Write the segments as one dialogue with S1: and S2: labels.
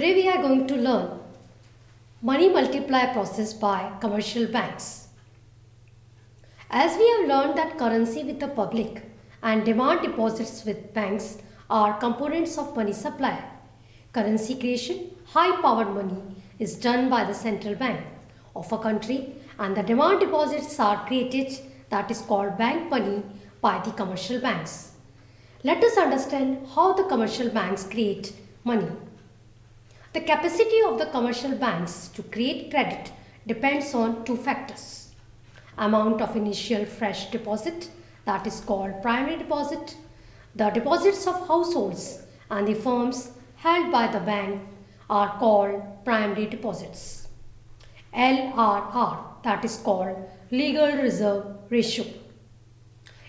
S1: Today we are going to learn money multiplier process by commercial banks. As we have learned that currency with the public and demand deposits with banks are components of money supply. Currency creation, high powered money, is done by the central bank of a country, and the demand deposits are created, that is called bank money, by the commercial banks. Let us understand how the commercial banks create money. The capacity of the commercial banks to create credit depends on two factors: amount of initial fresh deposit, that is called primary deposit, the deposits of households and the firms held by the bank are called primary deposits. LRR, that is called legal reserve ratio.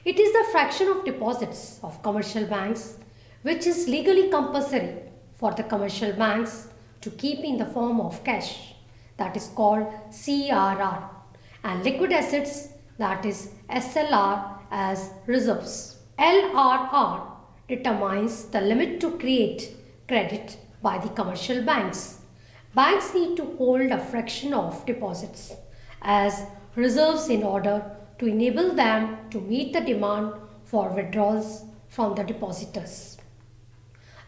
S1: It is the fraction of deposits of commercial banks which is legally compulsory for the commercial banks to keep in the form of cash, that is called CRR, and liquid assets, that is SLR, as reserves. LRR determines the limit to create credit by the commercial banks. Banks need to hold a fraction of deposits as reserves in order to enable them to meet the demand for withdrawals from the depositors.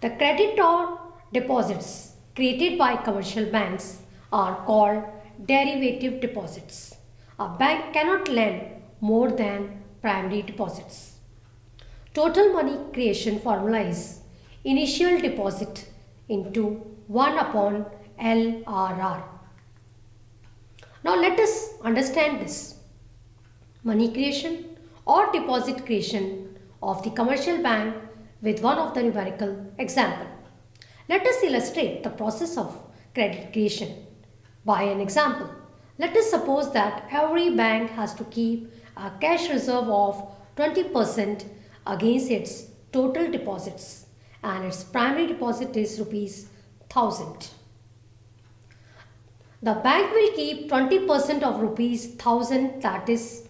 S1: The credit or deposits created by commercial banks are called derivative deposits. A bank cannot lend more than primary deposits. Total money creation formula is initial deposit into 1 upon LRR. Now let us understand this. Money creation or deposit creation of the commercial bank with one of the numerical example. Let us illustrate the process of credit creation by an example. Let us suppose that every bank has to keep a cash reserve of 20% against its total deposits, and its primary deposit is rupees 1000. The bank will keep 20% of rupees 1000, that is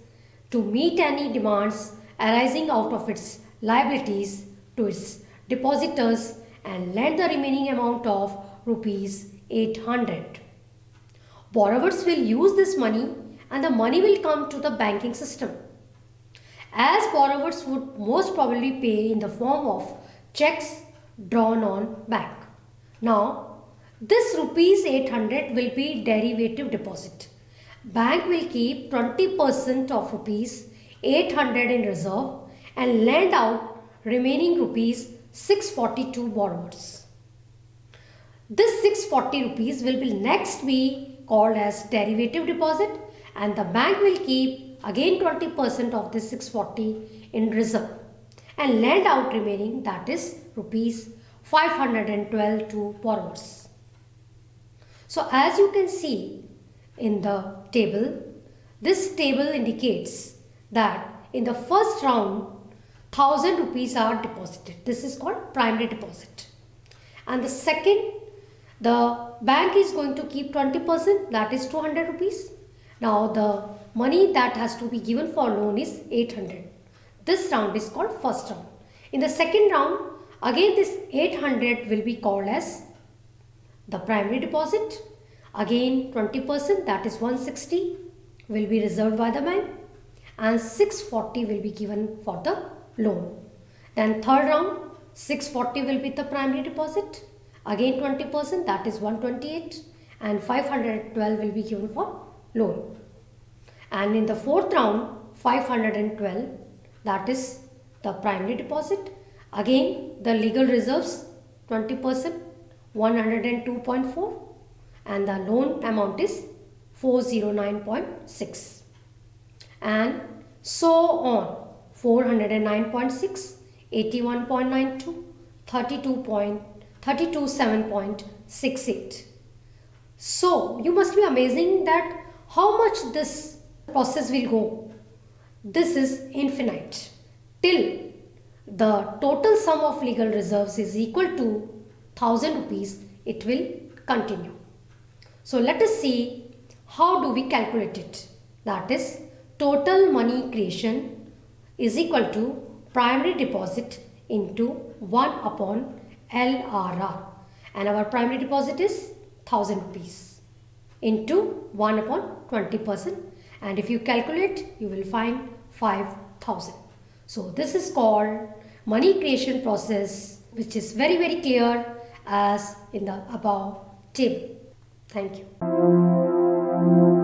S1: to meet any demands arising out of its liabilities to its depositors, and lend the remaining amount of rupees 800. Borrowers will use this money and the money will come to the banking system, as borrowers would most probably pay in the form of checks drawn on bank. Now, this rupees 800 will be derivative deposit. Bank will keep 20% of rupees 800 in reserve and lend out remaining rupees 640 to borrowers. This 640 rupees will next be called as derivative deposit, and the bank will keep again 20% of this 640 in reserve and lend out remaining, that is rupees 512 to borrowers. So as you can see in the table, this table indicates that in the first round 1000 rupees are deposited. This is called primary deposit. And the second, the bank is going to keep 20%, that is 200 rupees. Now the money that has to be given for loan is 800. This round is called first round. In the second round, again this 800 will be called as the primary deposit. Again 20%, that is 160, will be reserved by the bank, and 640 will be given for the loan. Then third round, 640 will be the primary deposit, again 20%, that is 128, and 512 will be given for loan. And in the fourth round, 512, that is the primary deposit, again the legal reserves 20%, 102.4, and the loan amount is 409.6, and so on. 409.6, 81.92, 32.7.68. So you must be amazing that how much this process will go. This is infinite till the total sum of legal reserves is equal to 1000 rupees. It will continue. So let us see how do we calculate it. That is, total money creation is equal to primary deposit into 1 upon LRR. and our primary deposit is 1000 rupees into 1 upon 20%, and if you calculate you will find 5000. So this is called money creation process, which is very clear as in the above table. Thank you.